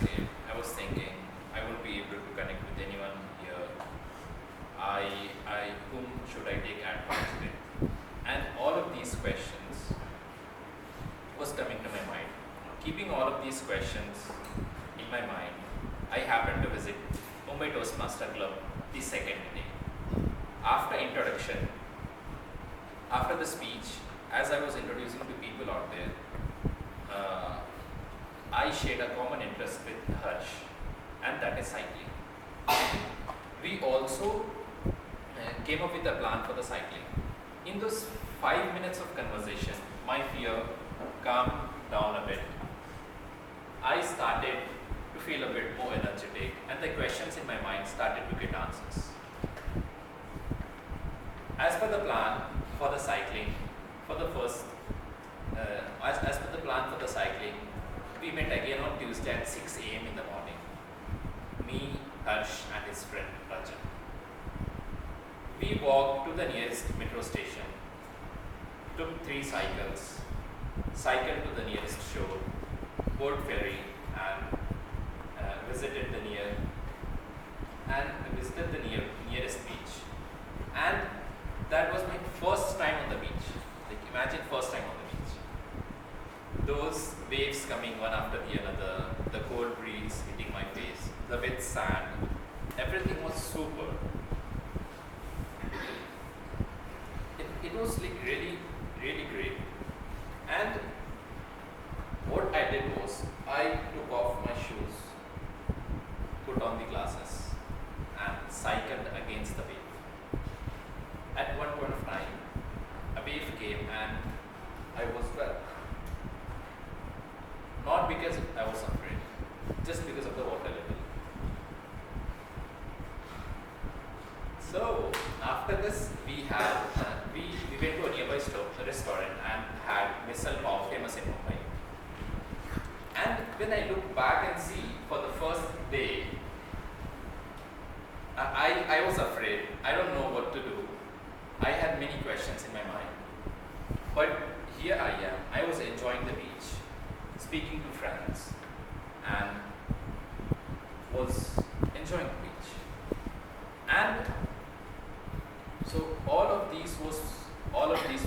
scared. I was thinking I won't be able to connect with anyone here. Whom should I take advice with? And all of these questions was coming to my mind. Keeping all of these questions in my mind, I happened to visit Mumbai Toastmaster Club the second day. After introduction, after the speech, as I was introducing to people out there, I shared a common interest with Harsh, and that is cycling. We also came up with a plan for the cycling. In those 5 minutes of conversation, my fear calmed down a bit. I started to feel a bit more energetic, and the questions in my mind started to get answers. As per the plan for the cycling, for the first, as per the plan for the cycling, we met again on Tuesday at 6 a.m. in the morning. Me, Harsh, and his friend Rajan. We walked to the nearest metro station, took 3 cycles, cycled to the nearest shore, board ferry, and visited the nearest beach. And that was my first time on the beach. Like, imagine first time on the beach. Those waves coming one after the another, the cold breeze hitting my face, the wet sand, everything was super. It was like really, really great. And what I did was, I took off my shoes, put on the glasses, and cycled against the wave. At one point of time, a wave came and I was wet. Not because I was afraid, just because of the water level. So after this, we went to a nearby restaurant and had misal pav, famous in Mumbai. And when I look back and see for the first day, I was afraid. I don't know what to do. I had many questions in my mind. But here I am. I was enjoying the beach, speaking to friends, and was enjoying the beach. And so all of these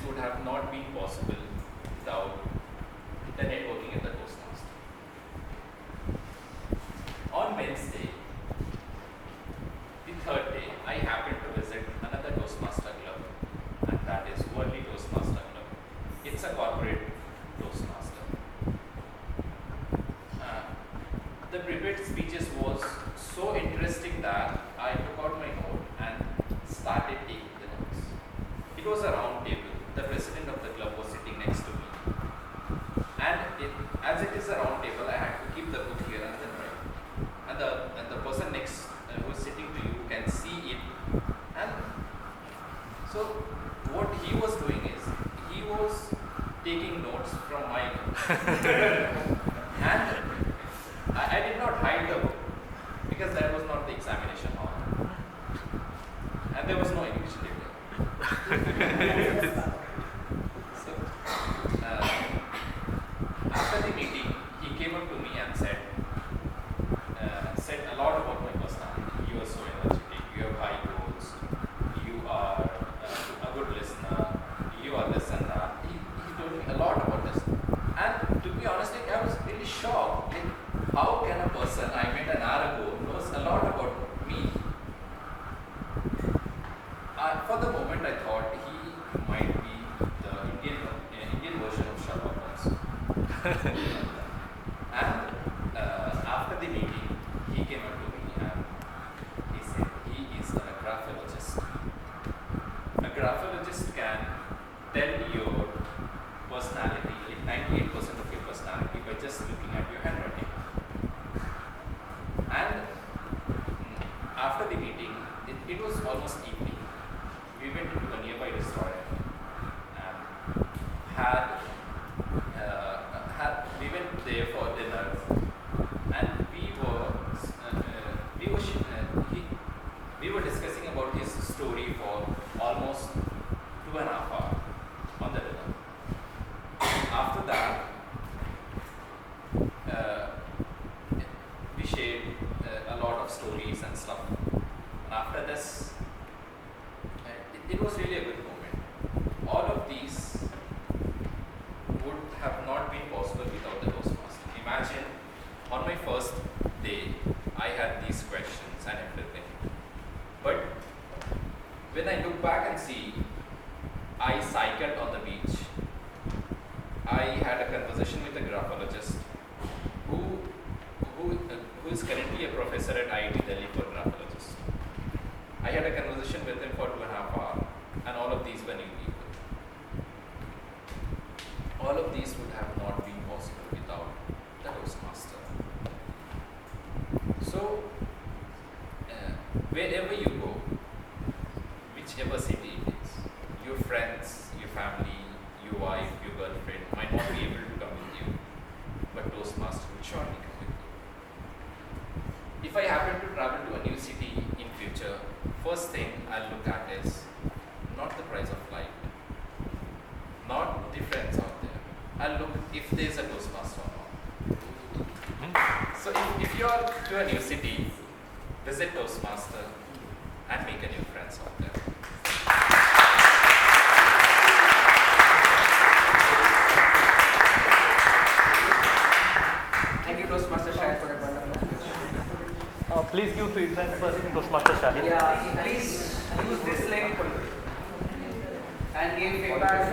would have not been possible without the networking at the Toastmaster. On Wednesday, the third day, I happened to visit another Toastmaster club, and that is Worldly Toastmaster Club. It's a corporate Toastmaster. The prepared speeches was so interesting that I took out my note and started taking the notes. It was a round table. The president of the club was sitting next to me. And as it is a round table, I had to keep the book here and then write. And the person next who is sitting to you can see it. And so what he was doing is, he was taking notes from my notes. And I did not hide the book, because that was not the examination hall. And there was no English later. So, after the meeting, he came up to me and said a lot about my personality. You are so energetic, you have high goals, you are a good listener, you are this and that. He told me a lot about this. And to be honest, like, I was really shocked. Like, how can a person I met an hour ago knows a lot about me? For the moment, I thought he might be the Indian version of Sherlock Holmes. And after the meeting, he came up to me and he said he is a graphologist. A graphologist can tell your personality, like 98% of your personality, by just looking at your handwriting. stories and stuff. And after this, it was really a good moment. All of these would have not been possible without the Toastmaster. Imagine, on my first day, I had these questions and everything. But when I look back and see, I cycled on the beach. I had a conversation with a graphologist who is currently a professor at IIT Delhi for graphologists. I had a conversation with him for 2.5 hours, and all of these were new people. All of these would have not been possible without the Toastmaster. So, wherever you go, whichever city it is, your friends, your family, your wife, your girlfriend might not be able to come with you, but Toastmaster would surely come with you. If I happen to travel to a new city in future, first thing I'll look at is not the price of flight, not the friends out there. I'll look if there's a Toastmaster or not. So if you're to a new city, visit Toastmaster and make a new friends out there. Thank you, Toastmaster Shahid, for that wonderful speech. Please give feedback first, Toastmaster Shahid. Yeah, please use this link and give feedback